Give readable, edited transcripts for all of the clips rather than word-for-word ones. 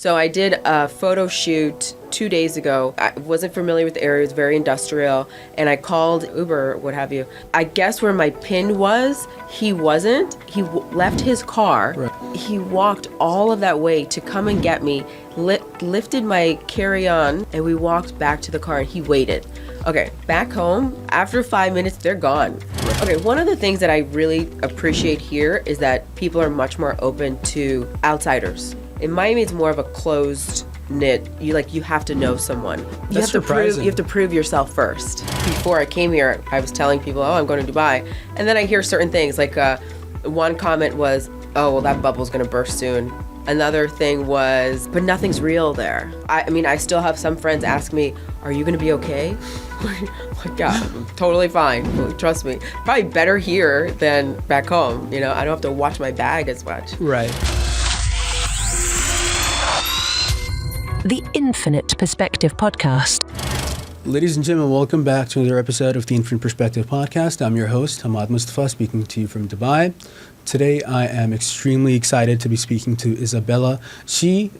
So I did a photo shoot 2 days ago. I wasn't familiar with the area. It was very industrial. And I called Uber, what have you. I guess where my pin was, he wasn't. He left his car. Right. He walked all of that way to come and get me, lifted my carry-on, and we walked back to the car, and he waited. Okay, back home, after 5 minutes, they're gone. Okay, one of the things that I really appreciate here is that people are much more open to outsiders. In Miami, it's more of a closed knit. You have to know someone. That's surprising. You have to prove yourself first. Before I came here, I was telling people, "Oh, I'm going to Dubai," and then I hear certain things. Like one comment was, "Oh, well, that bubble's going to burst soon." Another thing was, "But nothing's real there." I mean, I still have some friends ask me, "Are you going to be okay?" Like, yeah, I'm totally fine. Trust me. Probably better here than back home. I don't have to watch my bag as much. Right. The Infinite Perspective Podcast. Ladies and gentlemen, welcome back to another episode of the Infinite Perspective Podcast. I'm your host, Hammad Mustafa, speaking to you from Dubai. Today, I am extremely excited to be speaking to Isabella. She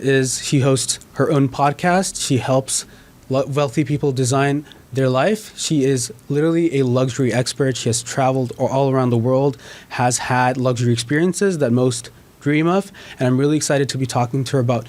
hosts her own podcast. She helps wealthy people design their life. She is literally a luxury expert. She has traveled all around the world, has had luxury experiences that most dream of, and I'm really excited to be talking to her about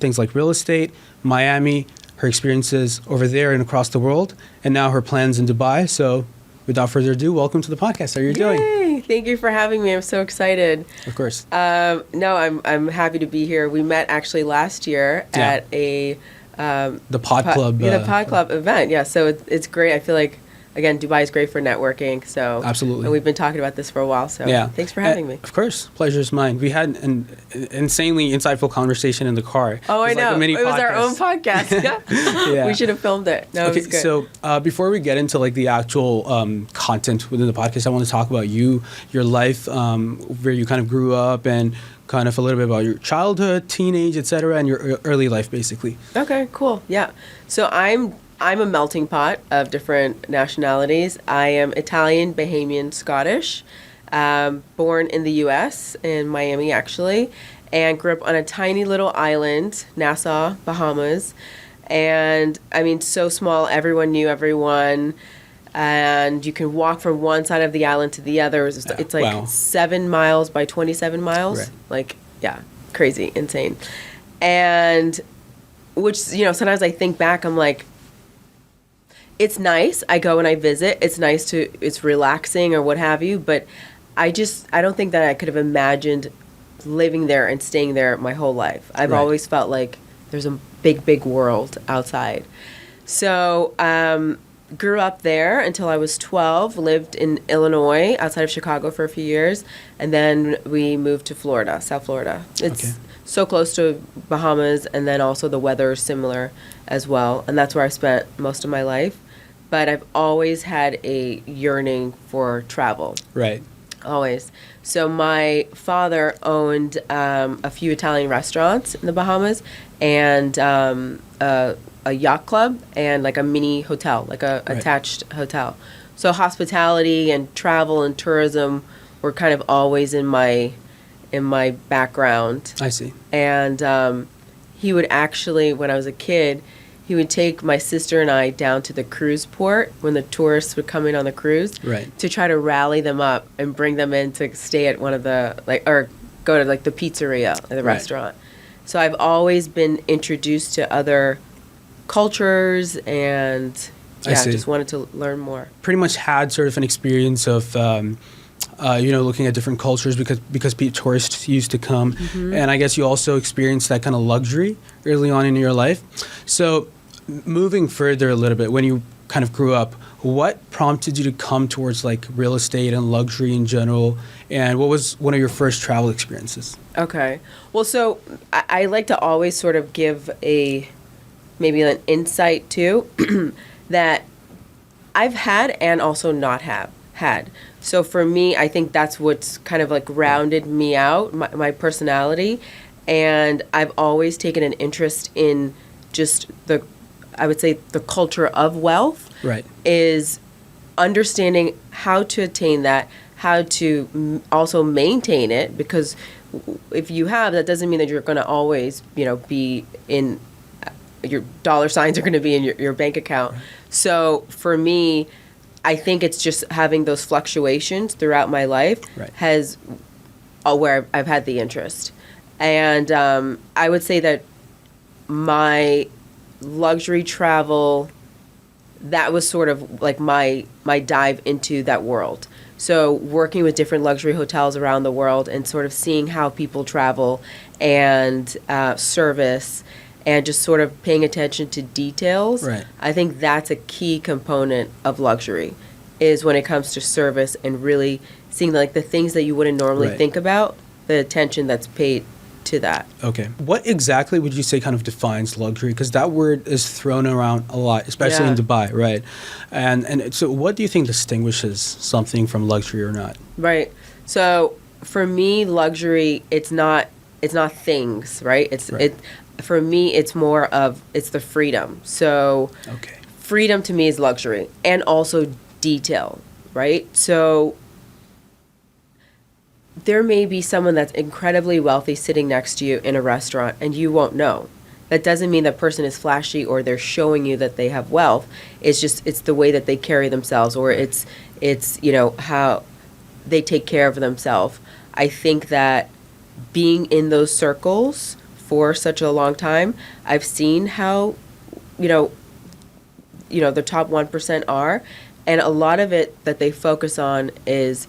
things like real estate, Miami, her experiences over there and across the world, and now her plans in Dubai. So without further ado, welcome to the podcast. How are you doing? Thank you for having me. I'm so excited. Of course. No, I'm happy to be here. We met actually last year at a the Pod Club. The Pod Club event. Yeah, so it's great. I feel like, again, Dubai is great for networking. So absolutely. And we've been talking about this for a while. So thanks for having me. Of course, pleasure is mine. We had an insanely insightful conversation in the car. Oh, I know. Like a mini it was podcast. Our own podcast. Yeah. We should have filmed it. No, it was good. So before we get into like the actual content within the podcast, I want to talk about your life, where you kind of grew up, and kind of a little bit about your childhood, teenage, etc., and your early life, basically. Okay, cool. Yeah. So I'm a melting pot of different nationalities. I am Italian, Bahamian, Scottish, born in the U.S., in Miami, actually, and grew up on a tiny little island, Nassau, Bahamas. And, I mean, so small, everyone knew everyone, and you can walk from one side of the island to the other. It's like 7 miles by 27 miles. Right. Like, yeah, crazy, insane. And, which, sometimes I think back, I'm like, it's nice. I go and I visit. It's relaxing or what have you. But I don't think that I could have imagined living there and staying there my whole life. I've always felt like there's a big, big world outside. So, grew up there until I was 12, lived in Illinois, outside of Chicago for a few years. And then we moved to Florida, South Florida. It's so close to Bahamas, and then also the weather is similar as well. And that's where I spent most of my life. But I've always had a yearning for travel. Right. Always. So my father owned a few Italian restaurants in the Bahamas, and a yacht club, and like a mini hotel, like a attached hotel. So hospitality and travel and tourism were kind of always in my background. I see. And he would actually, when I was a kid, he would take my sister and I down to the cruise port when the tourists would come in on the cruise, to try to rally them up and bring them in to stay at one of the, or go to like the pizzeria or the restaurant. So I've always been introduced to other cultures, and just wanted to learn more. Pretty much had sort of an experience of looking at different cultures because tourists used to come. Mm-hmm. And I guess you also experienced that kind of luxury early on in your life. So moving further a little bit, when you kind of grew up, what prompted you to come towards like real estate and luxury in general? And what was one of your first travel experiences? Okay. Well, so I like to always sort of give maybe an insight too that I've had and also not have had. So for me, I think that's what's kind of like rounded me out, my personality. And I've always taken an interest in just I would say the culture of wealth. Right. Is understanding how to attain that, how to also maintain it, because if you have, that doesn't mean that you're going to always, be in your dollar signs are going to be in your bank account. Right. So for me, I think it's just having those fluctuations throughout my life has where I've had the interest. And I would say that my luxury travel, that was sort of like my dive into that world. So working with different luxury hotels around the world and sort of seeing how people travel and service and just sort of paying attention to details. Right. I think that's a key component of luxury, is when it comes to service and really seeing the things that you wouldn't normally think about, the attention that's paid to that. Okay. What exactly would you say kind of defines luxury? Because that word is thrown around a lot, especially in Dubai, right? And so what do you think distinguishes something from luxury or not? Right. So for me, luxury, it's not things, right? For me, it's more of, it's the freedom. So freedom to me is luxury, and also detail, right? So there may be someone that's incredibly wealthy sitting next to you in a restaurant and you won't know. That doesn't mean that person is flashy or they're showing you that they have wealth. It's just, it's the way that they carry themselves, or it's how they take care of themselves. I think that being in those circles for such a long time, I've seen how, the top 1% are, and a lot of it that they focus on is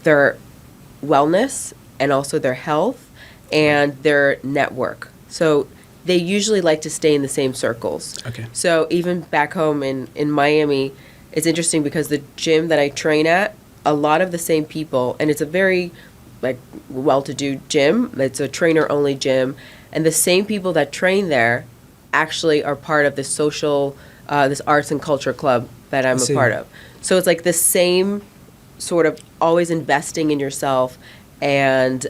their wellness and also their health and their network. So they usually like to stay in the same circles. Okay. So even back home in Miami, it's interesting because the gym that I train at, a lot of the same people, and it's a very well-to-do gym. It's a trainer-only gym, and the same people that train there actually are part of this social, this arts and culture club that I'm a part of. So it's like the same sort of always investing in yourself and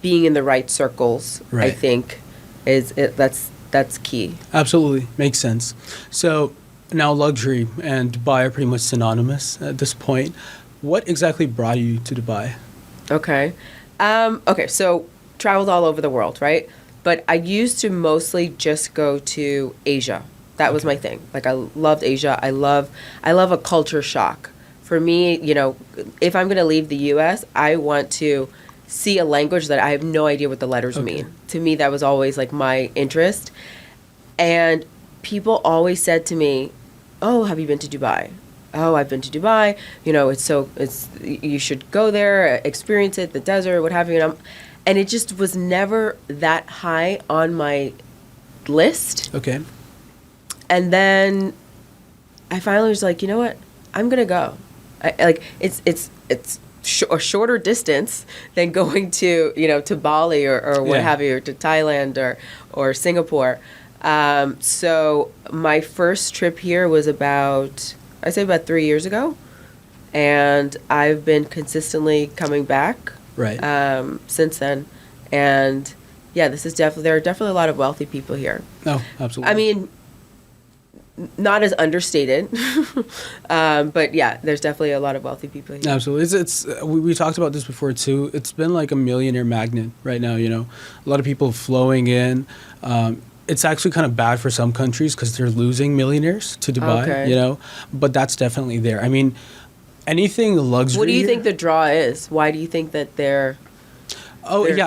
being in the right circles. I think that's key. Absolutely, makes sense. So now luxury and Dubai are pretty much synonymous at this point. What exactly brought you to Dubai? Okay. So traveled all over the world, right? But I used to mostly just go to Asia. That was my thing. I loved Asia. I love a culture shock. For me, if I'm going to leave the U.S., I want to see a language that I have no idea what the letters mean. To me, that was always my interest. And people always said to me, "Oh, have you been to Dubai?" "Oh, I've been to Dubai. You should go there, experience it, the desert, what have you." And it just was never that high on my list. Okay. And then I finally was like, you know what? I'm going to go. It's a shorter distance than going to, to Bali or what have you, or to Thailand or Singapore. So my first trip here was about 3 years ago. And I've been consistently coming back since then. And there are definitely a lot of wealthy people here. Oh, absolutely. I mean, not as understated, but there's definitely a lot of wealthy people here. Absolutely. We talked about this before too. It's been like a millionaire magnet right now, a lot of people flowing in. It's actually kind of bad for some countries because they're losing millionaires to Dubai, but that's definitely there. I mean, anything luxury. What do you think the draw is? Why do you think that they're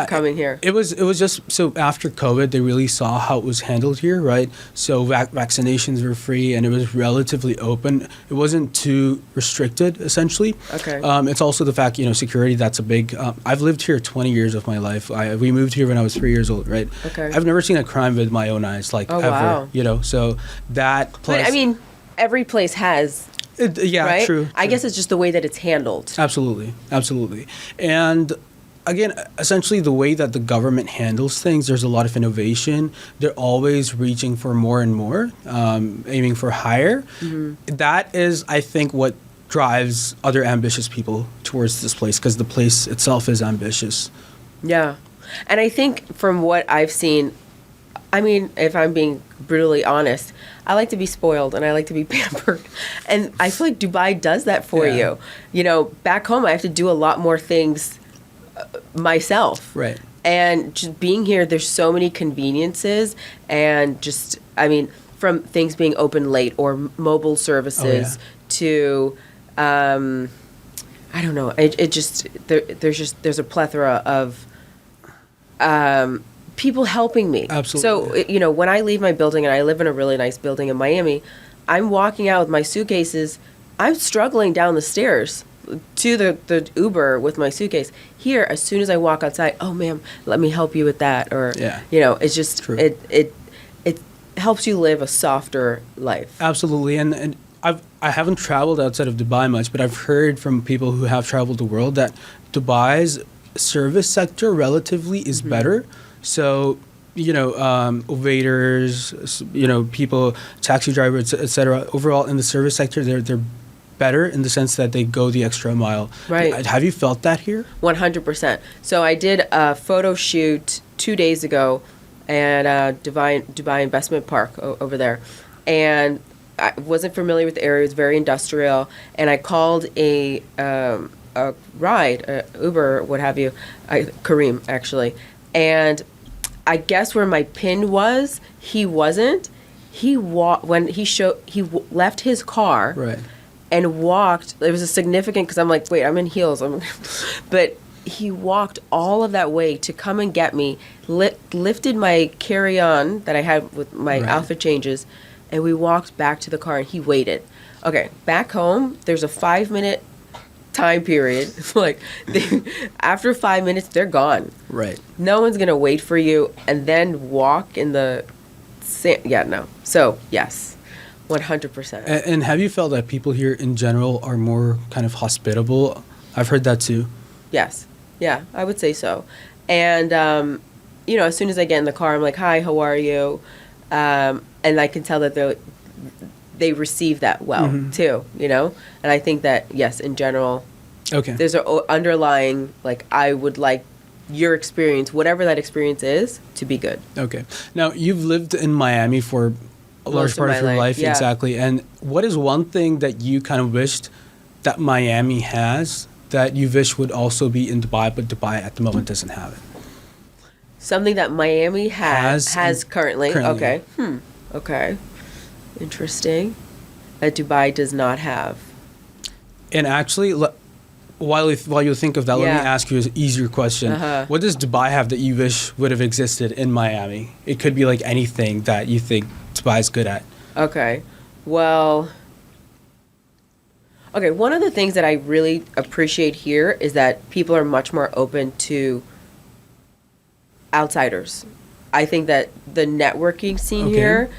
coming here? It was just, so after COVID, they really saw how it was handled here, right? So vaccinations were free and it was relatively open. It wasn't too restricted, essentially. Okay. It's also the fact, security, that's a big, I've lived here 20 years of my life. We moved here when I was 3 years old, right? Okay. I've never seen a crime with my own eyes, ever, wow. So that plus. But, I mean, every place has. Right? True. I guess it's just the way that it's handled. Absolutely. And again, essentially the way that the government handles things, there's a lot of innovation. They're always reaching for more and more, aiming for higher. Mm-hmm. That is, I think, what drives other ambitious people towards this place, because the place itself is ambitious. Yeah. And I think from what I've seen, I mean, if I'm being brutally honest, I like to be spoiled and I like to be pampered. And I feel like Dubai does that for you. Back home, I have to do a lot more things myself. Right. And just being here, there's so many conveniences, and just, I mean, from things being open late or mobile services to, I don't know, it just, there's a plethora of people helping me. Absolutely. So, when I leave my building, and I live in a really nice building in Miami, I'm walking out with my suitcases. I'm struggling down the stairs to the Uber with my suitcase. Here, as soon as I walk outside, oh, ma'am, let me help you with that. Or, it's just, True. it helps you live a softer life. Absolutely. And I haven't traveled outside of Dubai much, but I've heard from people who have traveled the world that Dubai's service sector relatively is better. So, waiters, people, taxi drivers, et cetera, overall in the service sector, they're better in the sense that they go the extra mile. Right. Have you felt that here? 100%. So I did a photo shoot 2 days ago at Dubai Investment Park over there. And I wasn't familiar with the area. It was very industrial. And I called a ride, Uber, what have you, Kareem, actually. And I guess where my pin was, he wasn't. He left his car. Right. And walked. It was a significant, because I'm like, wait, I'm in heels. But he walked all of that way to come and get me, lifted my carry-on that I had with my outfit changes, and we walked back to the car, and he waited. Okay, back home, there's a 5-minute time period. After 5 minutes, they're gone. Right. No one's going to wait for you and then walk in the sand. Yeah, no. So, yes. 100%. And have you felt that people here in general are more kind of hospitable? I've heard that too. Yes. Yeah, I would say so. And, as soon as I get in the car, I'm like, hi, how are you? And I can tell that they receive that well, too, And I think that, yes, in general, there's an underlying, I would like your experience, whatever that experience is, to be good. Okay. Now, you've lived in Miami for a large part of your life, yeah. exactly. And what is one thing that you kind of wished that Miami has that you wish would also be in Dubai, but Dubai at the moment doesn't have it? Something that Miami has currently. currently. Okay. Okay. Interesting. That Dubai does not have. And actually, while you think of that, let me Yeah. ask you an easier question. What does Dubai have that you wish would have existed in Miami? It could be like anything that you think Dubai is good at. Okay. Well, one of the things that I really appreciate here is that people are much more open to outsiders. I think that the networking scene here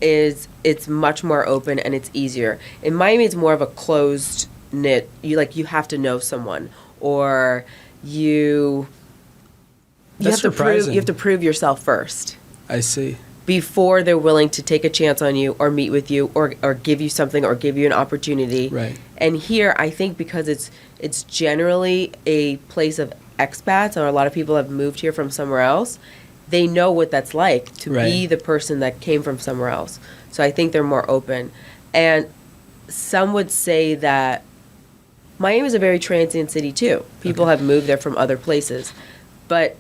it's much more open and it's easier. In Miami, it's more of a closed knit. You have to know someone, or you That's surprising. you have to prove yourself first I see. before they're willing to take a chance on you or meet with you or give you something or give you an opportunity. Right. And here, I think because it's generally a place of expats, or a lot of people have moved here from somewhere else, they know what that's like to be the person that came from somewhere else. So I think they're more open. And some would say that Miami is a very transient city too. People have moved there from other places. But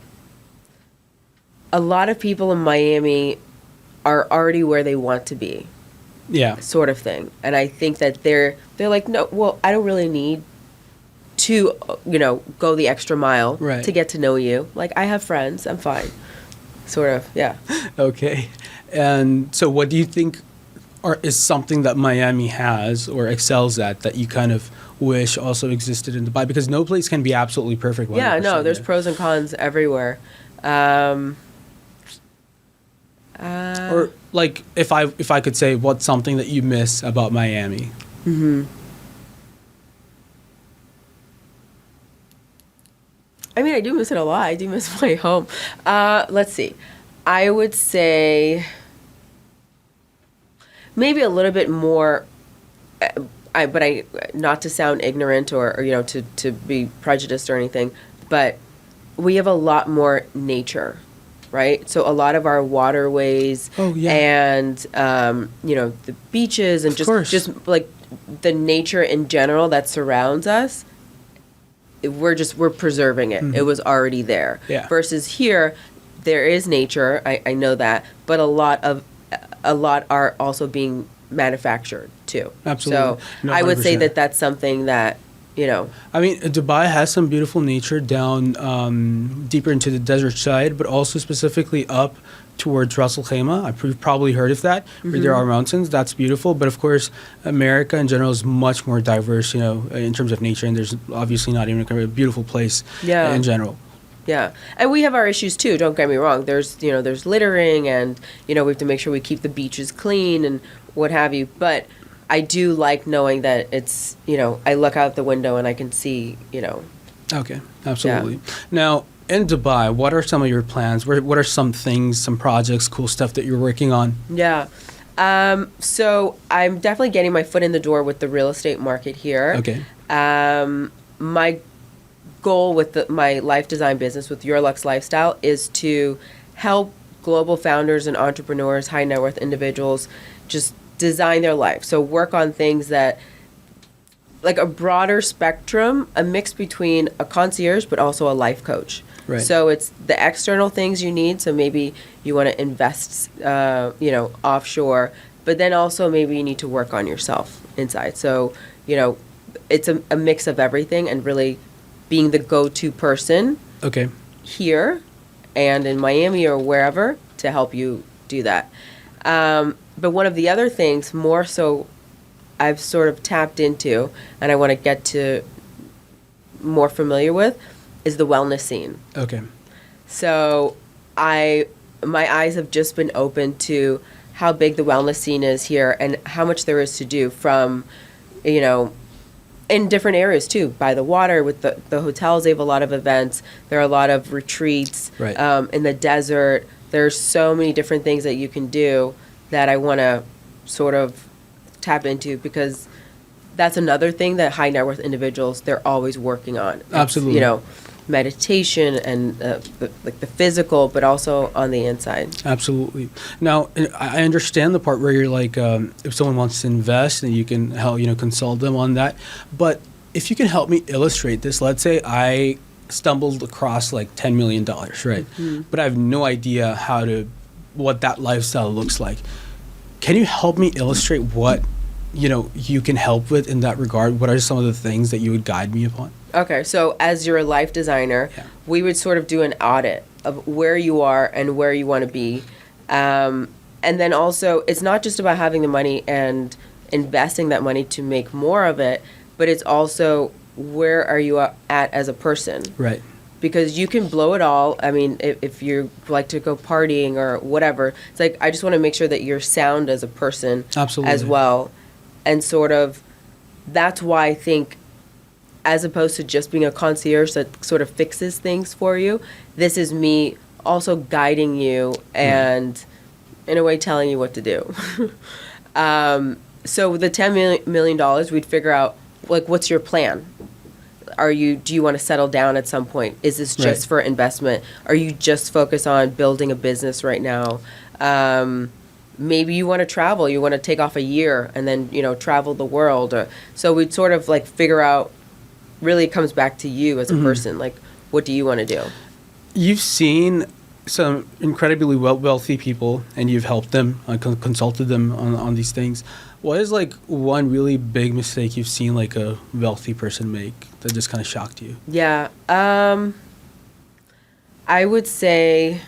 a lot of people in Miami are already where they want to be. Yeah. Sort of thing. And I think that they're like, no, well, I don't really need to, go the extra mile to get to know you. Like, I have friends. I'm fine. Sort of, yeah. Okay. And so what do you think is something that Miami has or excels at that you kind of wish also existed in Dubai? Because no place can be absolutely perfect. Yeah, no, there's pros and cons everywhere. Or like if I could say what's something that you miss about Miami? I mean, I do miss it a lot. I do miss my home. Let's see. I would say maybe a little bit more, but not to sound ignorant or to be prejudiced or anything, but we have a lot more nature, right? So a lot of our waterways and the beaches and just like the nature in general that surrounds us we're preserving it. It was already there. Yeah. Versus here, there is nature. I know that, but a lot are also being manufactured too. Absolutely. So No, I would say 100%. that that's something that, you know. I mean, Dubai has some beautiful nature down deeper into the desert side, but also specifically up towards Ras Al Khaimah. You've probably heard of that, where there are mountains. That's beautiful. But of course, America in general is much more diverse, in terms of nature. And there's obviously not even a beautiful place in general. Yeah. And we have our issues too, don't get me wrong. There's littering and, we have to make sure we keep the beaches clean and what have you. But I do like knowing that it's, I look out the window and I can see, Okay, absolutely. Now, in Dubai, what are some of your plans? What are some things, some projects, cool stuff that you're working on? Yeah. So I'm definitely getting my foot in the door with the real estate market here. Okay. My goal with my life design business with Your Lux Lifestyle is to help global founders and entrepreneurs, high net worth individuals, just design their life. So work on things that, like a broader spectrum, a mix between a concierge but also a life coach. Right. So it's the external things you need. So maybe you want to invest, offshore, but then also maybe you need to work on yourself inside. So, it's a mix of everything and really being the go-to person Okay. here and in Miami or wherever to help you do that. But one of the other things, more so I've sort of tapped into and I want to get to more familiar with, is the wellness scene. Okay. So my eyes have just been opened to how big the wellness scene is here and how much there is to do from, in different areas too, by the water, with the hotels. They have a lot of events. There are a lot of retreats. Right. In the desert. There's so many different things that you can do that I want to sort of tap into, because that's another thing that high net worth individuals, they're always working on. It's, Absolutely. Meditation and the physical, but also on the inside. Absolutely. Now, I understand the part where you're like, if someone wants to invest, then you can help, consult them on that. But if you can help me illustrate this, let's say I stumbled across like $10 million, right? But I have no idea what that lifestyle looks like. Can you help me illustrate what, you can help with in that regard? What are some of the things that you would guide me upon? Okay, so as you're a life designer, we would sort of do an audit of where you are and where you want to be. And then also, it's not just about having the money and investing that money to make more of it, but it's also where are you at as a person? Right. Because you can blow it all. I mean, if you like to go partying or whatever, it's like, I just want to make sure that you're sound as a person. Absolutely. As well. And sort of, that's why I think, as opposed to just being a concierge that sort of fixes things for you, this is me also guiding you and in a way telling you what to do. So with the $10 million, we'd figure out, like, what's your plan? Do you want to settle down at some point? Is this just for investment? Are you just focused on building a business right now? Maybe you want to travel. You want to take off a year and then, travel the world. So we'd sort of like figure out, really it comes back to you as a person. Like, what do you want to do? You've seen some incredibly wealthy people and you've helped them, consulted them on these things. What is like one really big mistake you've seen like a wealthy person make that just kind of shocked you? Yeah. I would say,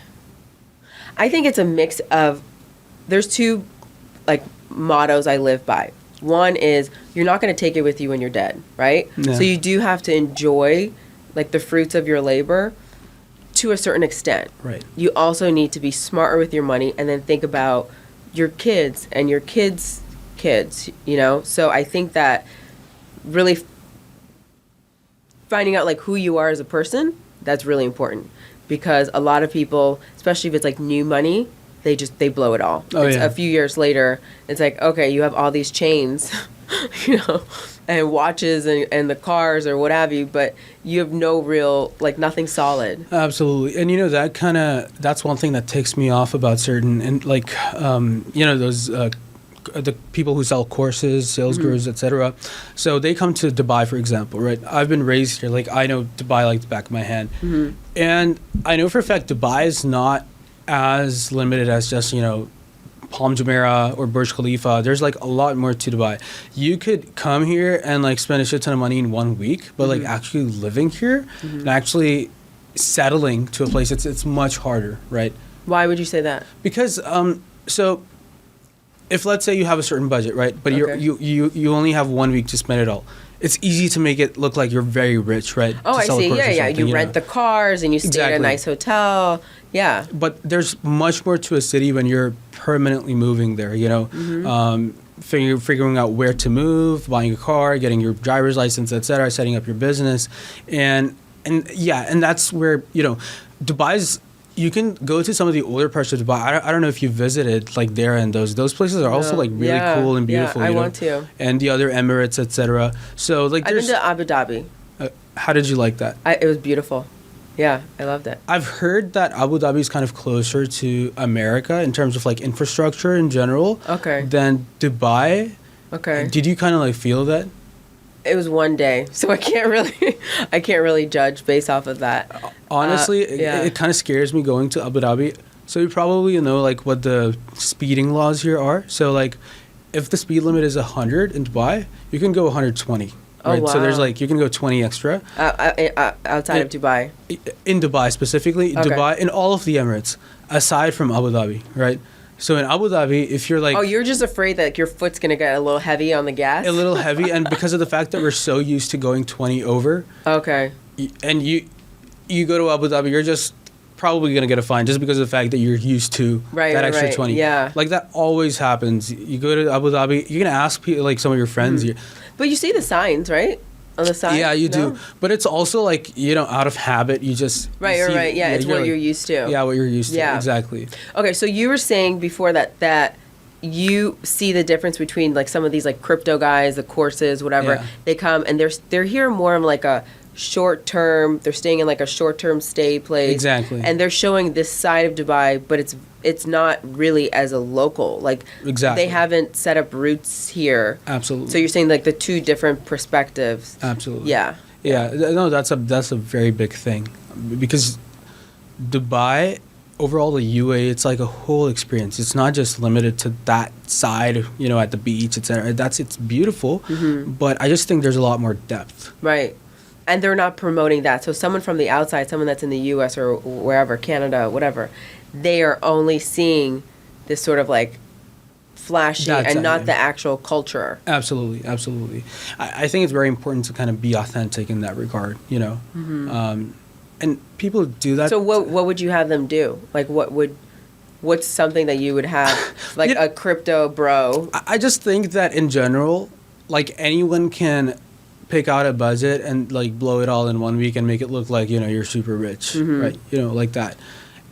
I think it's a mix of, there's two like mottos I live by. One is, you're not going to take it with you when you're dead, right? Yeah. So you do have to enjoy like the fruits of your labor to a certain extent. Right. You also need to be smarter with your money and then think about your kids and your kids' kids, So I think that really finding out like who you are as a person, that's really important, because a lot of people, especially if it's like new money, they blow it all. A few years later, it's like, okay, you have all these chains, and watches and the cars or what have you, but you have no real, like, nothing solid. Absolutely. And that's one thing that ticks me off about certain, and like, those the people who sell courses, sales gurus, etc. So they come to Dubai, for example, right? I've been raised here. Like, I know Dubai like the back of my hand. And I know for a fact Dubai is not as limited as just, Palm Jumeirah or Burj Khalifa. There's like a lot more to Dubai. You could come here and like spend a shit ton of money in 1 week, but like actually living here and actually settling to a place, it's much harder, right? Why would you say that? Because so if let's say you have a certain budget, right, but Okay. you only have 1 week to spend it all, it's easy to make it look like you're very rich, right? Oh, to I sell a see. course or Yeah. something, You rent the cars and you stay at a Exactly. nice hotel. Yeah. But there's much more to a city when you're permanently moving there, figuring out where to move, buying a car, getting your driver's license, etc., setting up your business. And that's where, Dubai's, you can go to some of the older parts of Dubai. I don't know if you visited like there, and those places are also No. like really Yeah. cool and beautiful. Yeah, I you know? want to. And the other Emirates, etc. So like I've been there's, to Abu Dhabi. how did you like that? It was beautiful. Yeah, I loved it. I've heard that Abu Dhabi is kind of closer to America in terms of like infrastructure in general Okay. than Dubai. Okay. Did you kind of like feel that? It was one day, so I can't really judge based off of that. Honestly, yeah. it kind of scares me going to Abu Dhabi. So you probably know like what the speeding laws here are. So like if the speed limit is 100 in Dubai, you can go 120. Oh, Right? So there's wow. like you can go 20 extra. Outside of Dubai. In Dubai specifically, Okay. Dubai in all of the Emirates aside from Abu Dhabi, right? So in Abu Dhabi, if you're like Oh, you're just afraid that your foot's gonna get a little heavy on the gas? a little heavy, and because of the fact that we're so used to going 20 over, Okay. and you go to Abu Dhabi, you're just probably gonna get a fine just because of the fact that you're used to Right, that right, extra right. 20. Yeah. Like that always happens. You go to Abu Dhabi, you're gonna ask people, like some of your friends. But you see the signs, right? On the side? Yeah, you No? do. But it's also like out of habit. You just Right, you see- right. Yeah, it's what like- you're used to. Yeah, what you're used to. Yeah. Exactly. Okay, so you were saying before that you see the difference between like some of these like crypto guys, the courses, whatever. Yeah. They come and they're here more of like a short term. They're staying in like a short term stay place. Exactly. And they're showing this side of Dubai, but it's not really as a local. Like Exactly. they haven't set up roots here. Absolutely. So you're saying like the two different perspectives. Absolutely. Yeah. Yeah, no, that's a very big thing, because Dubai, overall the UAE, it's like a whole experience. It's not just limited to that side, at the beach, etc. It's beautiful, but I just think there's a lot more depth. Right. And they're not promoting that. So someone from the outside, someone that's in the US or wherever, Canada, whatever, they are only seeing this sort of like flashy That's and it, not yeah. the actual culture. Absolutely, absolutely. I think it's very important to kind of be authentic in that regard, and people do that. So what would you have them do? Like what's something that you would have like Yeah. a crypto bro? I just think that in general, like anyone can pick out a budget and like blow it all in 1 week and make it look like you're super rich, right? Like that.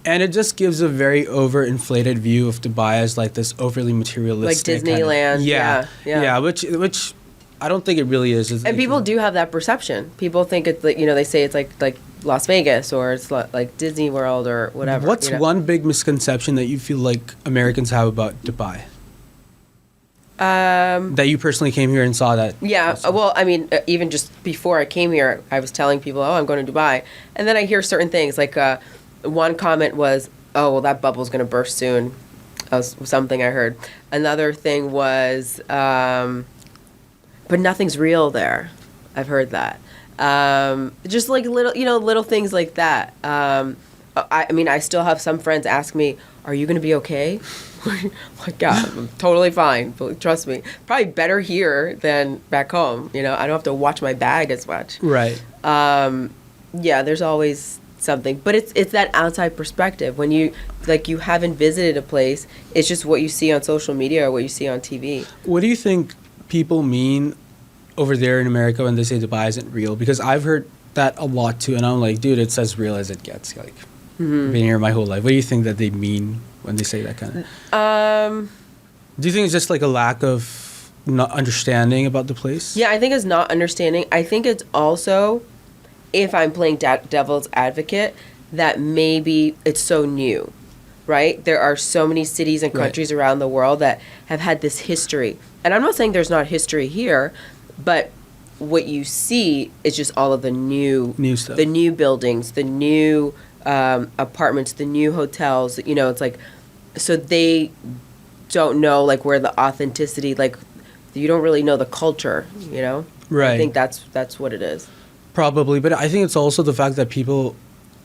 And it just gives a very overinflated view of Dubai as like this overly materialistic Like Disneyland, yeah. yeah, which I don't think it really is. And people do have that perception. People think it's like, they say it's like Las Vegas or it's like Disney World or whatever. What's one big misconception that you feel like Americans have about Dubai? That you personally came here and saw that? Yeah, well, I mean, even just before I came here, I was telling people, oh, I'm going to Dubai. And then I hear certain things, like one comment was, oh, well, that bubble's going to burst soon. That was something I heard. Another thing was, but nothing's real there. I've heard that. Just like little things like that. I mean, I still have some friends ask me, are you going to be okay? Like, yeah, I'm totally fine. But trust me. Probably better here than back home. I don't have to watch my bag as much. Right. Yeah, there's always something. But it's that outside perspective. When you haven't visited a place, it's just what you see on social media or what you see on TV. What do you think people mean over there in America when they say Dubai isn't real? Because I've heard that a lot too, and I'm like, dude, it's as real as it gets. Like, been here my whole life. What do you think that they mean when they say that kind of? Do you think it's just like a lack of not understanding about the place? Yeah, I think it's not understanding. I think it's also, if I'm playing devil's advocate, that maybe it's so new. right? There are so many cities and countries around the world that have had this history. And I'm not saying there's not history here, but what you see is just all of the new stuff, the new buildings, the new apartments, the new hotels. You know, it's like, so they don't know like where the authenticity, like you don't really know the culture, you know? Right. I think that's what it is. Probably, but I think it's also the fact that people,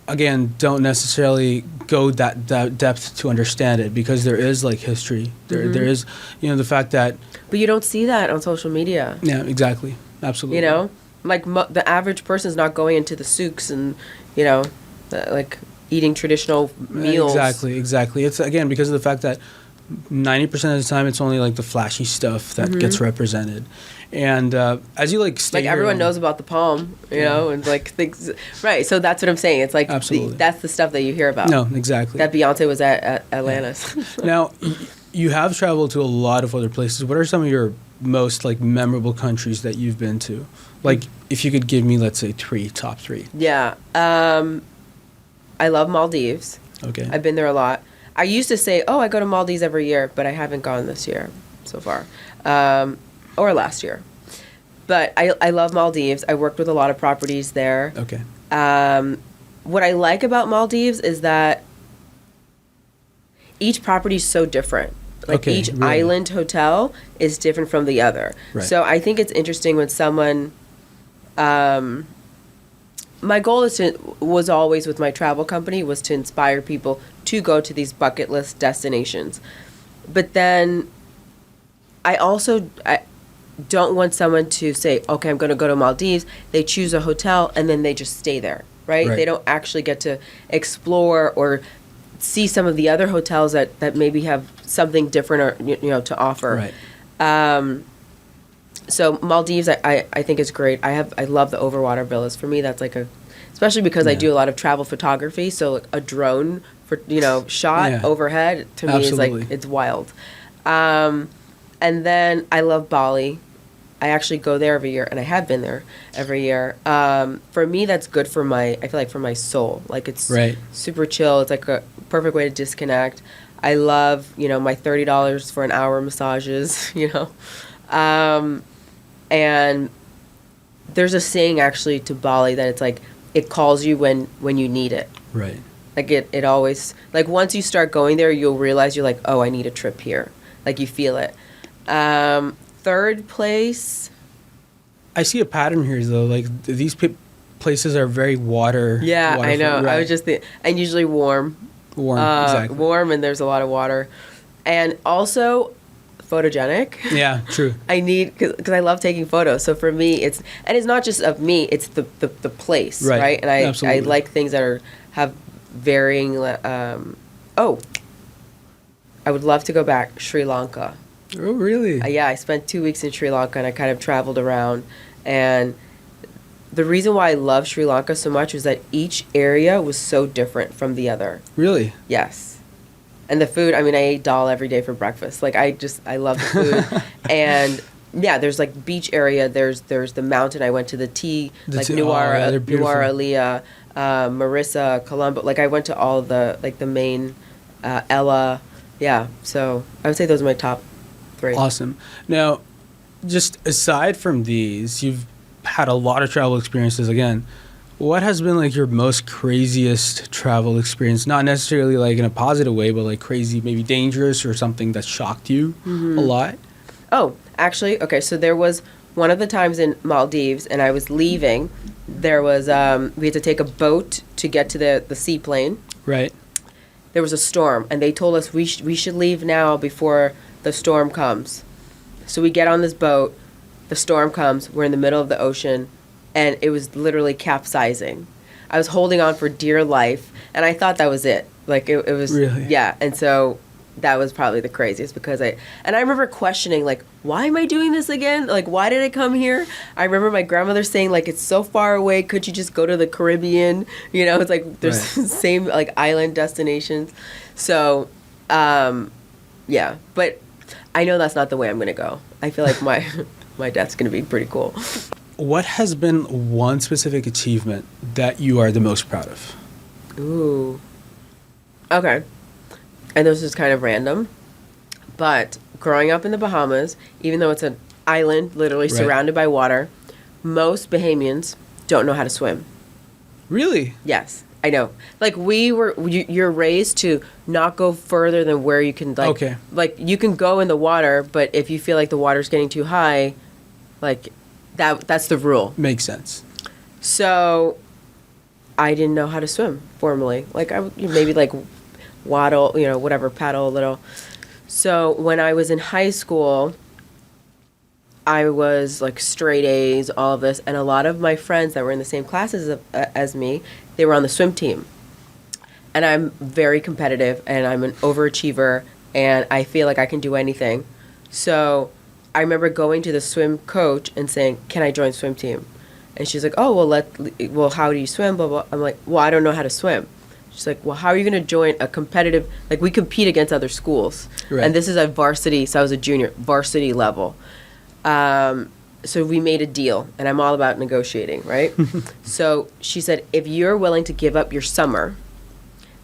again, don't necessarily go that depth to understand it, because there is like history. There is, you know, the fact that. But you don't see that on social media. Yeah, exactly. Absolutely. You know, like the average person's not going into the souks and, you know, like eating traditional meals. Exactly. It's, again, because of the fact that 90% of the time it's only like the flashy stuff that gets represented. And as you like stay, like everyone knows about the palm, you know, and like things, right? So that's what I'm saying. It's like that's the stuff that you hear about. No, exactly. That Beyonce was at Atlantis. Yeah. Now, you have traveled to a lot of other places. What are some of your most like memorable countries that you've been to? Like, if you could give me, let's say, top three. Yeah, I love Maldives. Okay, I've been there a lot. I used to say, oh, I go to Maldives every year, but I haven't gone this year so far. Or last year. But I love Maldives. I worked with a lot of properties there. Okay. What I like about Maldives is that each property is so different. Like each island hotel is different from the other. Right. So I think it's interesting when someone, my goal was always with my travel company was to inspire people to go to these bucket list destinations. But then I don't want someone to say, okay, I'm going to go to Maldives. They choose a hotel and then they just stay there, right? They don't actually get to explore or see some of the other hotels that maybe have something different or, you know, to offer. Right. So Maldives, I think is great. I love the overwater villas. For me, that's like especially because I do a lot of travel photography. So like a drone for, you know, shot overhead to me is like, it's wild. And then I love Bali. I actually go there every year, and I have been there every year. For me, that's good for I feel like for my soul. Like it's super chill. It's like a perfect way to disconnect. I love, you know, my $30 for an hour massages, you know. And there's a saying actually to Bali that it's like, it calls you when you need it. Right. Like it always, like once you start going there, you'll realize you're like, oh, I need a trip here. Like you feel it. Third place. I see a pattern here though. Like these places are very water. Yeah, I know. Right. I was just and usually warm. Exactly. Warm, and there's a lot of water, and also photogenic. Yeah, true. I need because I love taking photos. So for me, it's not just of me. It's the place, right? And I like things that have varying. I would love to go back Sri Lanka. Oh, really? Yeah, I spent 2 weeks in Sri Lanka, and I kind of traveled around. And the reason why I love Sri Lanka so much is that each area was so different from the other. Really? Yes. And the food, I mean, I ate dal every day for breakfast. Like, I love the food. And, yeah, there's, like, beach area. There's the mountain. I went to the tea, Nuwara Eliya, Marissa, Colombo. Like, I went to all the, like, the main, Ella. Yeah, so I would say those are my top 3. Awesome. Now, just aside from these, you've had a lot of travel experiences. Again, what has been like your most craziest travel experience? Not necessarily like in a positive way, but like crazy, maybe dangerous or something that shocked you a lot? Oh, actually, okay. So there was one of the times in Maldives, and I was leaving. There was we had to take a boat to get to the seaplane. Right. There was a storm, and they told us we should leave now before the storm comes. So we get on this boat, the storm comes, we're in the middle of the ocean, and it was literally capsizing. I was holding on for dear life, and I thought that was it. Like, it was... Really? Yeah, and so that was probably the craziest because I remember questioning, like, why am I doing this again? Like, why did I come here? I remember my grandmother saying, like, it's so far away, could you just go to the Caribbean? You know, it's like, there's same, like, island destinations. So, yeah, but I know that's not the way I'm going to go. I feel like my death's going to be pretty cool. What has been one specific achievement that you are the most proud of? Ooh. Okay. and this is kind of random, but growing up in the Bahamas, even though it's an island literally Right. surrounded by water, most Bahamians don't know how to swim. Really? Yes, I know. Like you're raised to not go further than where you can. Like, Okay. Like you can go in the water, but if you feel like the water's getting too high, like that's the rule. Makes sense. So, I didn't know how to swim formally. Like I would maybe like waddle, whatever, paddle a little. So when I was in high school, I was like straight A's, all of this, and a lot of my friends that were in the same classes as me, they were on the swim team. And I'm very competitive, and I'm an overachiever, and I feel like I can do anything. So I remember going to the swim coach and saying, "Can I join swim team?" And she's like, "Oh, well, how do you swim?" Blah blah. I'm like, "Well, I don't know how to swim." She's like, "Well, how are you going to join a competitive? Like we compete against other schools, Right. and this is a varsity. So I was a junior varsity level." So we made a deal, and I'm all about negotiating, right? So she said, if you're willing to give up your summer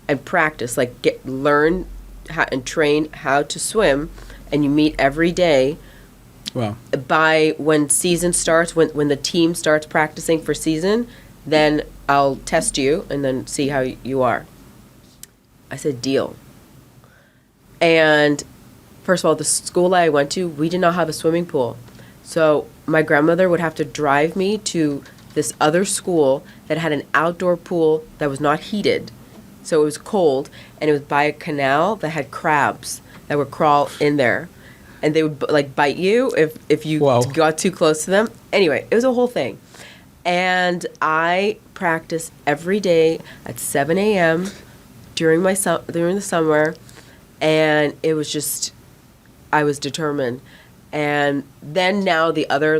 and practice, like learn how, and train how to swim, and you meet every day, Wow. by when season starts, when the team starts practicing for season, then I'll test you and then see how you are. I said, deal. And first of all, the school I went to, we did not have a swimming pool. So my grandmother would have to drive me to this other school that had an outdoor pool that was not heated. So it was cold, and it was by a canal that had crabs that would crawl in there. And they would like bite you if you Wow. got too close to them. Anyway, it was a whole thing. And I practiced every day at 7 a.m. during the summer, and it was just, I was determined. And then now the other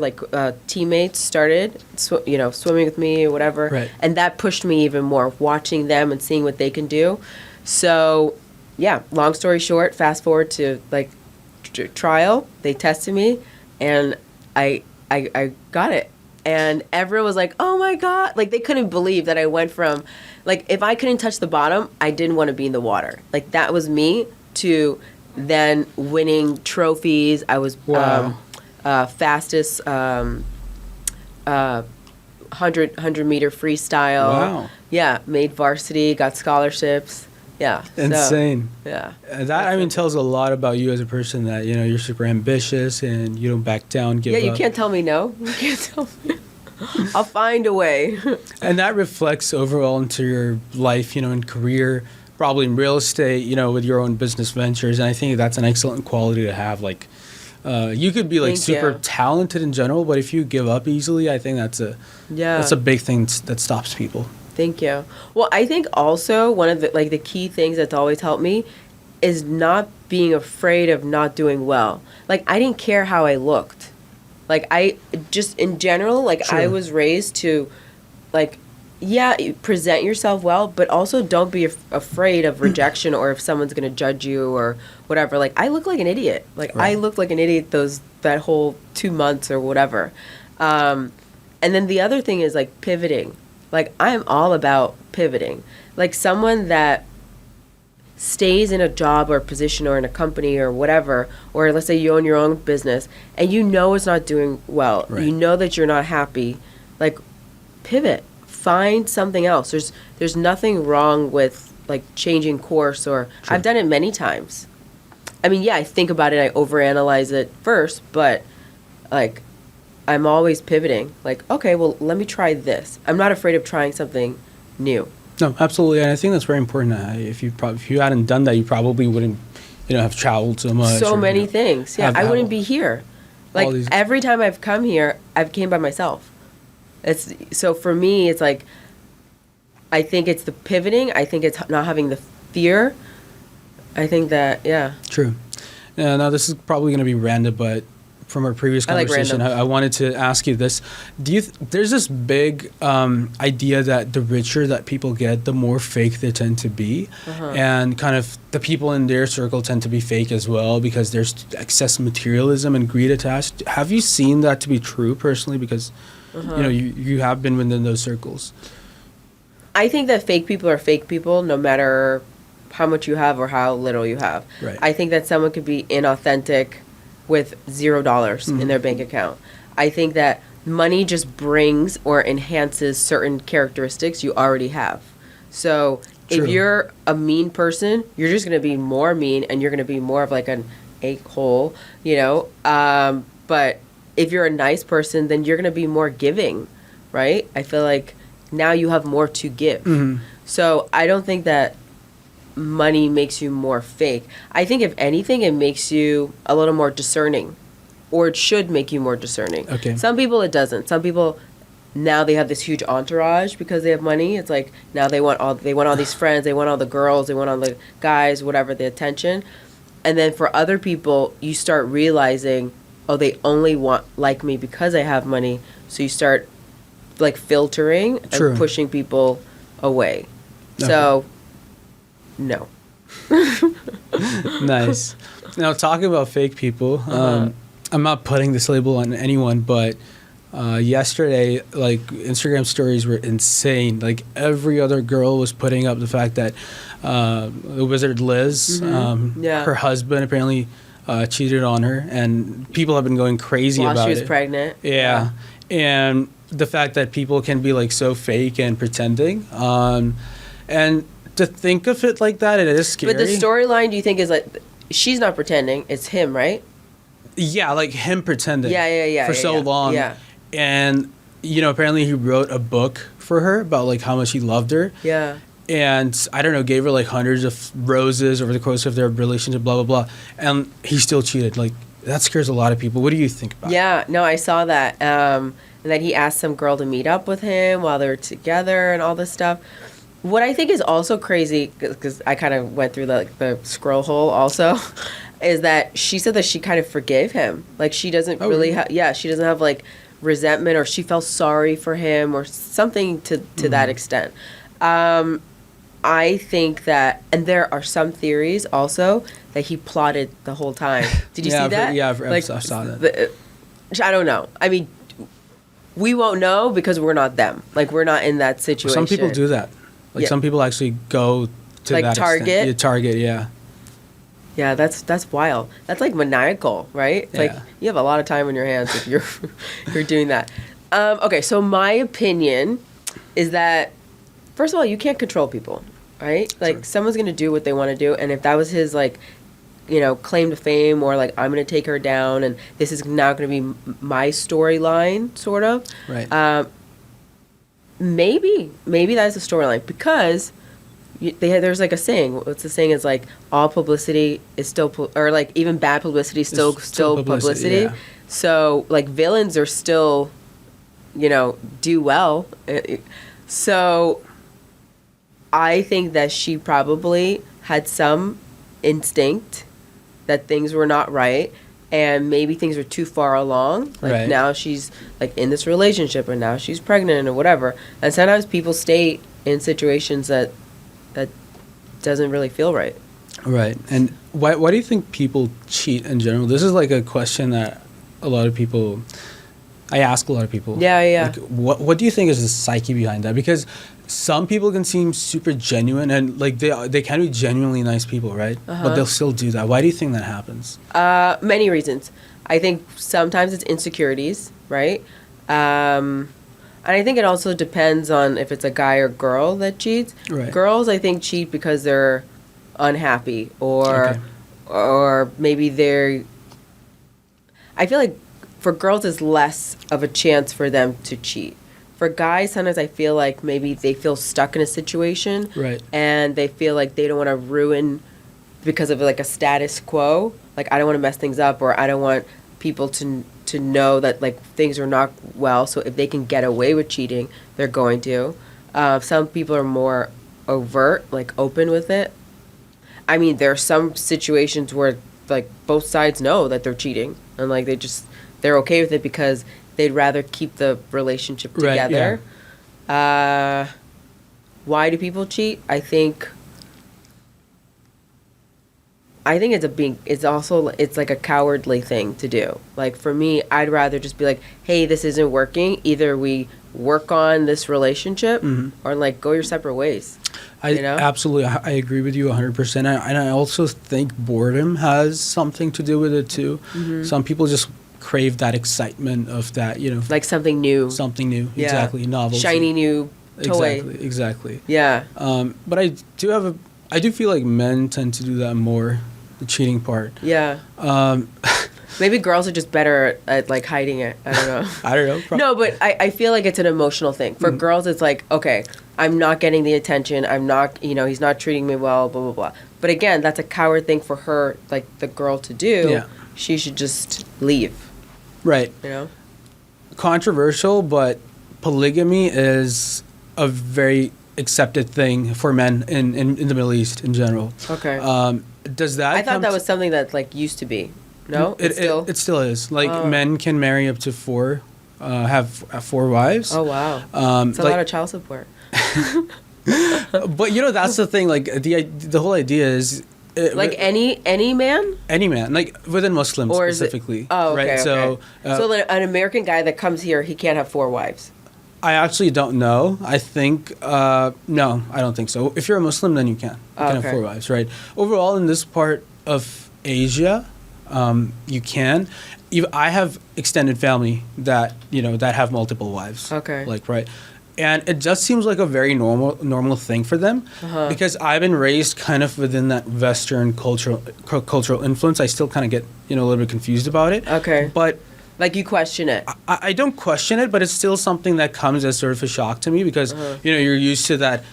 teammates started, swimming with me or whatever, Right. and that pushed me even more, watching them and seeing what they can do. So, yeah. Long story short, fast forward to trial. They tested me, and I got it. And everyone was like, "Oh my God!" Like they couldn't believe that I went from, like, if I couldn't touch the bottom, I didn't want to be in the water. Like that was me to then winning trophies. I was Wow. fastest 100-meter freestyle. Wow. Yeah, made varsity, got scholarships. Yeah. so, Insane. yeah. That tells a lot about you as a person, that you're super ambitious and you don't back down, give Yeah, up. you can't tell me no. You can't tell me. I'll find a way. And that reflects overall into your life, and career, probably in real estate, with your own business ventures. And I think that's an excellent quality to have. Like, you could be Thank super you. talented in general, but if you give up easily, I think that's a big thing that stops people. Thank you. Well, I think also one of the key things that's always helped me is not being afraid of not doing well. Like I didn't care how I looked. Like I just in general, like I Sure. was raised to present yourself well, but also don't be afraid of rejection or if someone's going to judge you or whatever. Like I look like an idiot. Like I Right. looked like an idiot that whole 2 months or whatever. And then the other thing is like pivoting. Like I'm all about pivoting. Like someone that stays in a job or a position or in a company or whatever, or let's say you own your own business and it's not doing well. Right. You know that you're not happy. Like pivot. Find something else. There's nothing wrong with like changing course or Sure. I've done it many times. I mean, yeah, I think about it, I overanalyze it first, but like I'm always pivoting. Like, okay, well, let me try this. I'm not afraid of trying something new. No, absolutely, and I think that's very important. If you hadn't done that, you probably wouldn't, have traveled so much. So or, many things. Yeah, have- I have wouldn't be here. Like these- every time I've come here, I've came by myself. So for me, it's like I think it's the pivoting. I think it's not having the fear. I think that True. Now this is probably going to be random, but from our previous I like conversation, random. I wanted to ask you this: there's this big idea that the richer that people get, the more fake they tend to be, and kind of the people in their circle tend to be fake as well because there's excess materialism and greed attached. Have you seen that to be true personally? Because you have been within those circles. I think that fake people are fake people no matter how much you have or how little you have. Right. I think that someone could be inauthentic with $0 in their bank account. I think that money just brings or enhances certain characteristics you already have. So True. if you're a mean person, you're just going to be more mean and you're going to be more of like an a-hole, you know. But if you're a nice person, then you're going to be more giving, right? I feel like now you have more to give. So I don't think that money makes you more fake. I think if anything, it makes you a little more discerning, or it should make you more discerning. Okay. Some people it doesn't. Some people now they have this huge entourage because they have money. It's like now they want all these friends, they want all the girls, they want all the guys, whatever, the attention. And then for other people, you start realizing, oh, they only like me because I have money. So you start like filtering True. and pushing people away. Okay. So no. Nice. Now, talking about fake people, I'm not putting this label on anyone, but yesterday, like, Instagram stories were insane. Like, every other girl was putting up the fact that the wizard Liz, her husband apparently cheated on her, and people have been going crazy While about it. she was pregnant. Yeah. And the fact that people can be, like, so fake and pretending. And to think of it like that, it is scary. But the storyline, do you think, is like, she's not pretending, it's him, right? Yeah, like him pretending. Yeah. For so long. Yeah. And, you know, apparently he wrote a book for her about, like, how much he loved her. Yeah. And, I don't know, gave her, like, hundreds of roses over the course of their relationship, blah, blah, blah. And he still cheated. Like, that scares a lot of people. What do you think about it? Yeah, no, I saw that. And that he asked some girl to meet up with him while they were together and all this stuff. What I think is also crazy, because I kind of went through the scroll hole also, is that she said that she kind of forgave him. Like, she doesn't really have, she doesn't have, like, resentment, or she felt sorry for him or something to that extent. I think that, and there are some theories also that he plotted the whole time. Did you see that? I saw that. I don't know. I mean, we won't know because we're not them. Like, we're not in that situation. Some people do that. Like, some people actually go to like that Target? extent. Yeah, Target, yeah. Yeah, that's wild. That's like maniacal, right? It's like you have a lot of time on your hands if you're doing that. Okay, so my opinion is that, first of all, you can't control people, right? Like, someone's gonna do what they want to do, and if that was his, like, you know, claim to fame, or like, I'm gonna take her down, and this is now gonna be my storyline, sort of. Right. Maybe that's a storyline, because there's like a saying. What's the saying? Is like, all publicity is still, or like even bad publicity is still publicity. Yeah. So like, villains are still, you know, do well. So I think that she probably had some instinct that things were not right, and maybe things were too far along. Like, now she's like in this relationship, and now she's pregnant or whatever. And sometimes people stay in situations that doesn't really feel right. Right. And why do you think people cheat in general? This is like a question that I ask a lot of people. Yeah. Like, what do you think is the psyche behind that? Because some people can seem super genuine, and like they can be genuinely nice people, right? But they'll still do that. Why do you think that happens? Many reasons. I think sometimes it's insecurities, right? And I think it also depends on if it's a guy or girl that cheats. Right. Girls, I think, cheat because they're unhappy, or maybe I feel like for girls, it's less of a chance for them to cheat. For guys, sometimes I feel like maybe they feel stuck in a situation, right, and they feel like they don't want to ruin because of like a status quo. Like, I don't want to mess things up, or I don't want people to know that like things are not well. So if they can get away with cheating, they're going to. Some people are more overt, like open with it. I mean, there are some situations where like both sides know that they're cheating, and like they're okay with it because they'd rather keep the relationship together. Right, yeah. Why do people cheat? I think I think it's like a cowardly thing to do. Like for me, I'd rather just be like, hey, this isn't working. Either we work on this relationship or like go your separate ways. Absolutely, I agree with you 100%. And I also think boredom has something to do with it too. Some people just crave that excitement of that, like something new. Yeah. Exactly, novelty, shiny new toy. Exactly. Yeah. But I do feel like men tend to do that more, the cheating part. Yeah. Maybe girls are just better at like hiding it. I don't know. I don't know. No, but I feel like it's an emotional thing. For girls, it's like, okay, I'm not getting the attention. I'm not, he's not treating me well, blah, blah, blah. But again, that's a coward thing for her, like the girl to do. Yeah. She should just leave. Right. Controversial, but polygamy is a very accepted thing for men in the Middle East in general. Okay. Does that? I thought that was something that like used to be. No, it still is. Like men can marry up to four, have 4 wives. Oh wow. It's a lot of child support. But that's the thing. Like the whole idea is. Like any man? Any man, like within Muslims or specifically. Okay, right? Okay. So an American guy that comes here, he can't have 4 wives. I actually don't know. I think no, I don't think so. If you're a Muslim, then you can. You can have 4 wives, right? Overall, in this part of Asia, you can. I have extended family that that have multiple wives. Okay. Like right. And it just seems like a very normal thing for them because I've been raised kind of within that Western cultural influence. I still kind of get a little bit confused about it. Okay. But like you question it. I don't question it, but it's still something that comes as sort of a shock to me because you're used to that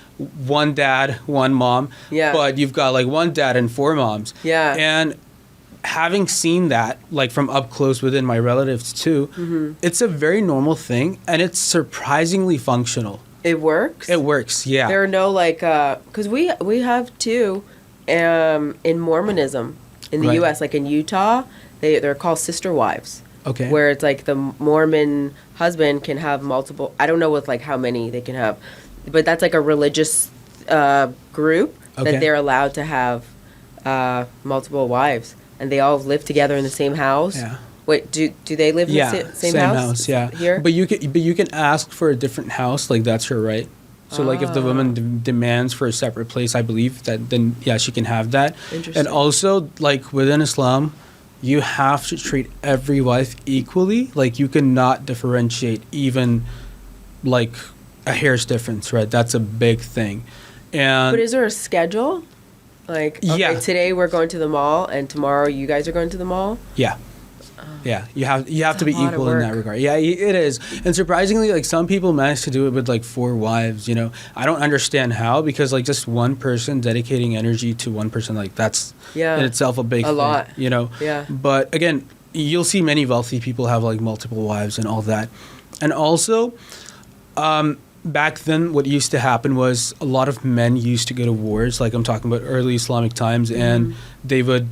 one dad, one mom. Yeah. But you've got like one dad and 4 moms. Yeah. And having seen that, like from up close within my relatives too, it's a very normal thing, and it's surprisingly functional. It works? It works, yeah. There are no like, because we have too, in Mormonism in the U.S., like in Utah, they're called sister wives. Okay. Where it's like the Mormon husband can have multiple, I don't know with like how many they can have, but that's like a religious group that they're allowed to have multiple wives. And they all live together in the same house. Yeah. Wait, do they live in the same house? Yeah. Here? But you can ask for a different house. Like that's her right. So like if the woman demands for a separate place, I believe that then she can have that. Interesting. And also like within Islam, you have to treat every wife equally. Like you cannot differentiate even like a hair's difference, right? That's a big thing. And but is there a schedule? Like, okay, today we're going to the mall, and tomorrow you guys are going to the mall? Yeah. Yeah, you have to be equal in that regard. Yeah, it is. And surprisingly, like some people manage to do it with like 4 wives, I don't understand how, because like just one person dedicating energy to one person, like that's in itself a big thing, lot. Yeah. But again, you'll see many wealthy people have like multiple wives and all that. And also, back then, what used to happen was a lot of men used to go to wars, like I'm talking about early Islamic times, and they would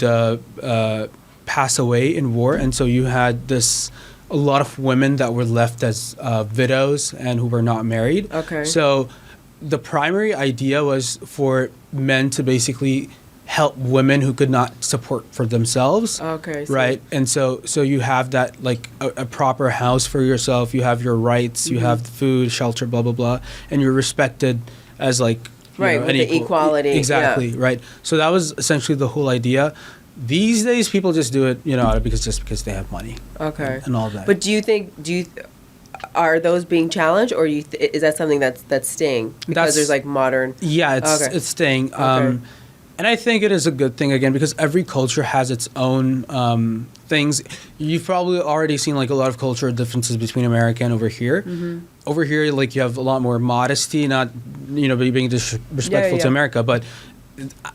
pass away in war. And so you had a lot of women that were left as widows and who were not married. Okay. So the primary idea was for men to basically help women who could not support for themselves. Okay. Right. And so you have that like a proper house for yourself. You have your rights. You have food, shelter, blah blah blah, and you're respected as like with the equality. Exactly. Right. So that was essentially the whole idea. These days, people just do it, because they have money. Okay. And all that. But are those being challenged, or is that something that's staying because there's like modern? Yeah, it's staying. Okay. And I think it is a good thing, again, because every culture has its own things. You've probably already seen like a lot of cultural differences between America and over here. Over here, like you have a lot more modesty, not being disrespectful to America, but.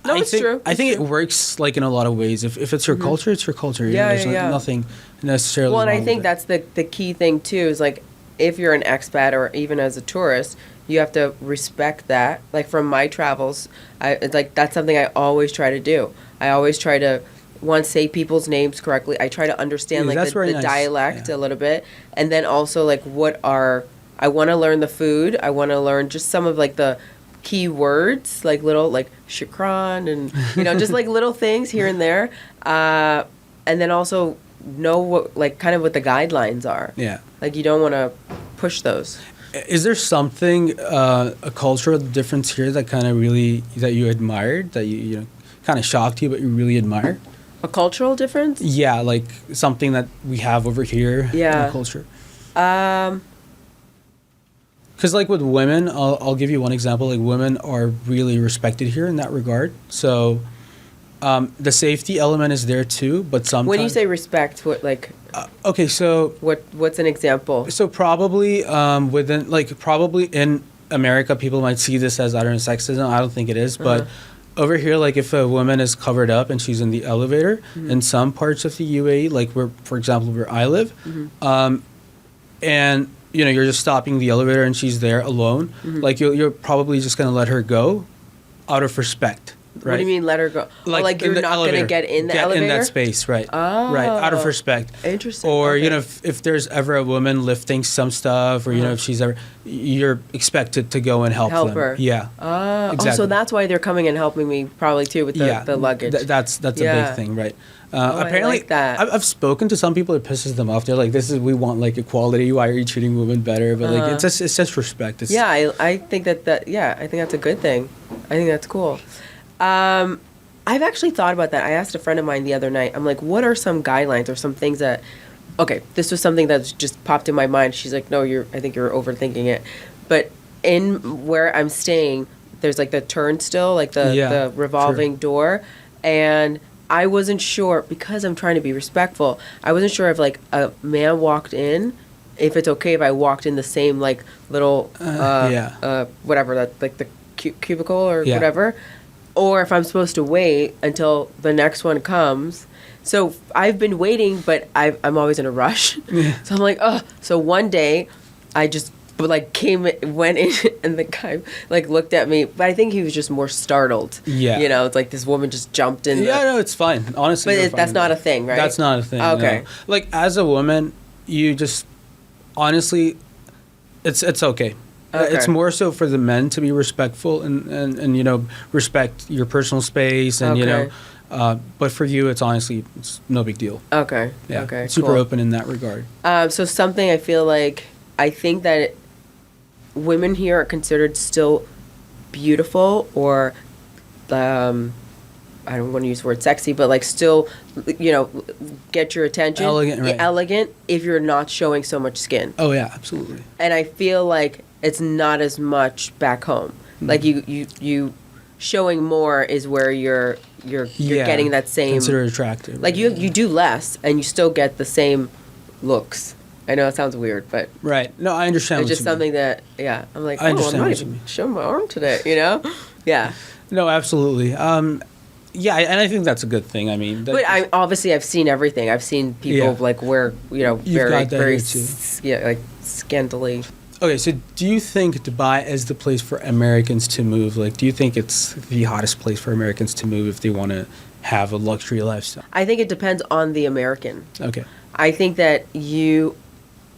It's true. I think it works like in a lot of ways. If it's your culture, it's your culture. There's nothing necessarily wrong and I think with that's the key thing too, is like if you're an expat or even as a tourist, you have to respect that. Like from my travels, that's something I always try to do. I always try to say people's names correctly. I try to understand like the dialect a little bit, and then also like I want to learn the food. I want to learn just some of like the key words, like little, like shukran and, just like little things here and there. And then also know what, like, kind of what the guidelines are. Yeah. Like, you don't want to push those. Is there something, a cultural difference here that kind of really, that you admired, that you kind of shocked you, but you really admire? A cultural difference? Yeah, like something that we have over here in the culture. Because like with women, I'll give you one example. Like women are really respected here in that regard. So the safety element is there too, but sometimes... When you say respect, what, like... okay, so... What's an example? So probably probably in America, people might see this as, I don't know, sexism. I don't think it is, but over here, like if a woman is covered up and she's in the elevator, in some parts of the UAE, like for example, where I live, and you're just stopping the elevator and she's there alone, like you're probably just gonna let her go out of respect. Right. What do you mean let her go? Like you're not going to get in the elevator? In that space, right. Oh. Right, out of respect. Interesting. Or, okay. If there's ever a woman lifting some stuff or, if she's ever, you're expected to go and help them. her. Yeah. Exactly. Oh, so that's why they're coming and helping me probably too with the luggage. That's a big thing, right. Apparently, I like that. I've spoken to some people, it pisses them off. They're like, we want like equality. Why are you treating women better? But like, it's just respect. I think I think that's a good thing. I think that's cool. I've actually thought about that. I asked a friend of mine the other night. I'm like, what are some guidelines or some things that... Okay, this was something that just popped in my mind. She's like, no, I think you're overthinking it. But in where I'm staying, there's like the turnstile, like the revolving door. And I wasn't sure, because I'm trying to be respectful, I wasn't sure if like a man walked in, if it's okay if I walked in the same like little, whatever, that like the cubicle or whatever. Or if I'm supposed to wait until the next one comes. So I've been waiting, but I'm always in a rush. Yeah. So I'm like, oh. So one day, I just went in, and the guy like looked at me. But I think he was just more startled. Yeah. It's like this woman just jumped in. Yeah, no, it's fine. Honestly, but that's not a thing, right? That's not a thing. Okay. No. Like as a woman, you just honestly, it's okay. Okay. It's more so for the men to be respectful and respect your personal space and but for you it's no big deal. Okay. Yeah. Okay. Super cool. open in that regard. So something I think that women here are considered still beautiful or I don't want to use the word sexy, but like still, get your attention. Elegant, right. Elegant if you're not showing so much skin. Oh yeah, absolutely. And I feel like it's not as much back home. Mm-hmm. Like you showing more is where you're getting that same. Considered attractive. Like you do less and you still get the same looks. I know it sounds weird, but right. No, I understand. It's just something that I'm like, I understand I'm not even showing my arm today. Yeah. No, absolutely. Yeah, and I think that's a good thing. I mean, but I've seen everything. I've seen people like wear, very like scantily. Okay, so do you think Dubai is the place for Americans to move? Like, do you think it's the hottest place for Americans to move if they want to have a luxury lifestyle? I think it depends on the American. Okay. I think that you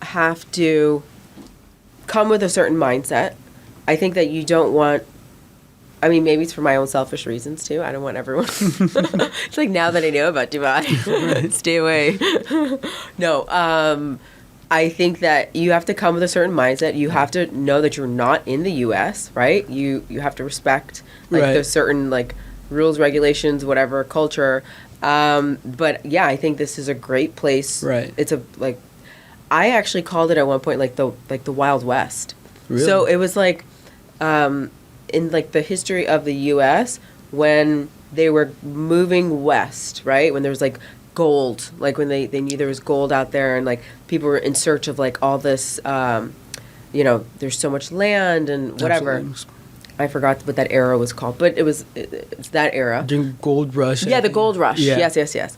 have to come with a certain mindset. I think that you don't want... I mean, maybe it's for my own selfish reasons, too. I don't want everyone... It's like, now that I know about Dubai, stay away. No, I think that you have to come with a certain mindset. You have to know that you're not in the U.S., right? You have to respect, there's certain, rules, regulations, whatever, culture. But, yeah, I think this is a great place. Right. It's I actually called it at one point, the Wild West. Really? So it was, in the history of the U.S. when they were moving west, right? When there was gold, when they knew there was gold out there, and people were in search of all this, there's so much land and whatever. Absolutely. I forgot what that era was called, but it's that era. During Gold Rush. Yeah, the Gold Rush. Yeah. Yes.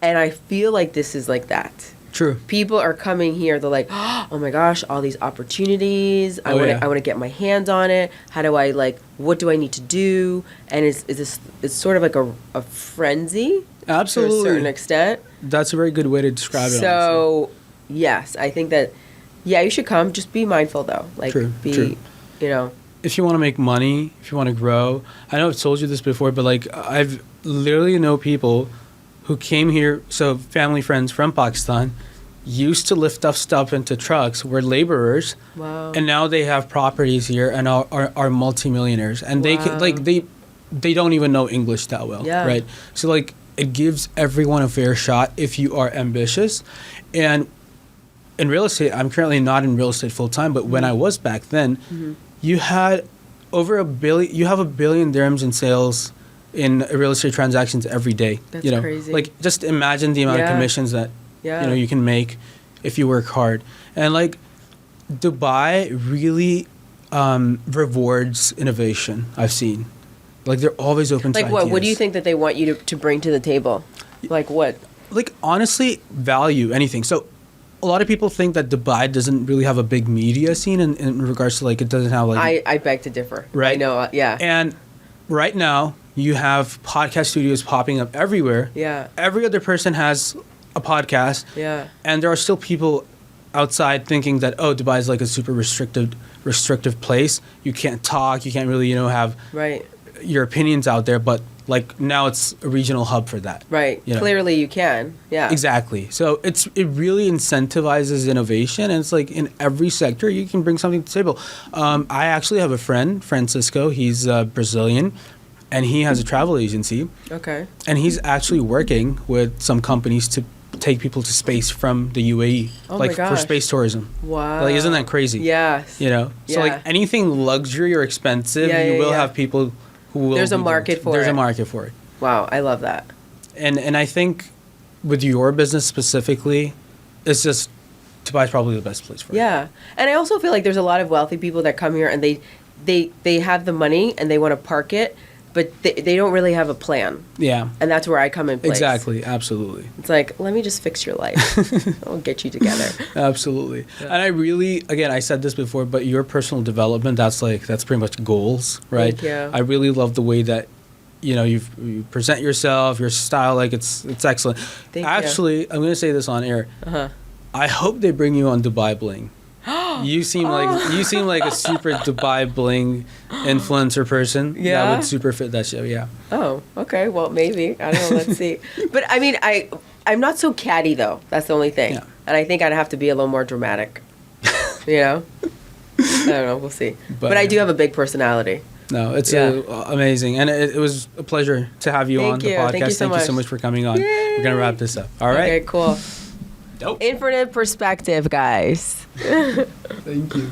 And I feel like this is like that. True. People are coming here. They're like, oh my gosh, all these opportunities. I want to get my hands on it. How do I what do I need to do? And it's sort of like a frenzy. Absolutely. To a certain extent. That's a very good way to describe it. So, honestly. Yes, I think that, you should come. Just be mindful though. True. You know. if you want to make money, if you want to grow, I know I've told you this before, but like I've literally know people who came here, so family friends from Pakistan, used to lift up stuff into trucks, were laborers, Wow. and now they have properties here and are multimillionaires, and they can, Wow. like they don't even know English that well, Yeah. right? So like it gives everyone a fair shot if you are ambitious. And in real estate, I'm currently not in real estate full time, but when I was back then, you had over $1 billion. You have $1 billion dirhams in sales in real estate transactions every day. That's you know, crazy. like just imagine the amount of Yeah. commissions that Yeah. you know you can make if you work hard. And like Dubai really rewards innovation. I've seen, like they're always open to Like what? What do you ideas. think that they want you to bring to the table? Like what? Like honestly, value anything. So a lot of people think that Dubai doesn't really have a big media scene in regards to like it doesn't have like I beg to differ. Right. I know. Yeah. and right now you have podcast studios popping up everywhere. Yeah. Every other person has a podcast. Yeah. And there are still people outside thinking that Dubai is like a super restrictive place. You can't talk, you can't really, you know, have Right. your opinions out there, but like now it's a regional hub for that. Right. You know. Clearly, you can. Yeah. Exactly. So it really incentivizes innovation, and it's like in every sector you can bring something to the table. I actually have a friend, Francisco. He's Brazilian, and he has a travel agency, Okay. and he's actually working with some companies to take people to space from the UAE, Oh like my for gosh. space tourism. Wow. Like, isn't that crazy? Yes. You know, so Yeah. like anything luxury or expensive, Yeah, you yeah, will yeah. have people who will. There's a be market doing- for There's it. a market for it. Wow. I love that. And I think with your business specifically, it's just Dubai's probably the best place for it. Yeah. And I also feel like there's a lot of wealthy people that come here and they have the money and they want to park it, but they don't really have a plan. Yeah. And that's where I come in place. Exactly. Absolutely. It's like, let me just fix your life. I'll get you together. Absolutely. And I really, again, I said this before, but your personal development, that's pretty much goals, right? Thank you. I really love the way that, you know, you present yourself, your style, like it's excellent. Thank you. Actually, I'm going to say this on air. Uh-huh. I hope they bring you on Dubai Bling. You seem like a super Dubai Bling influencer person. Yeah? That would super fit that show. Yeah. Oh, okay. Well, maybe. I don't know. Let's see. But I mean, I'm not so catty though. That's the only thing. Yeah. And I think I'd have to be a little more dramatic. You know? I don't know. We'll see. But I do have a big personality. No, it's Yeah. amazing, and it was a pleasure to have you Thank on the you. podcast. Thank you so Thank you so much. much for coming on. We're gonna wrap this up. All right. Okay, cool. Dope. Infinite perspective, guys. Thank you.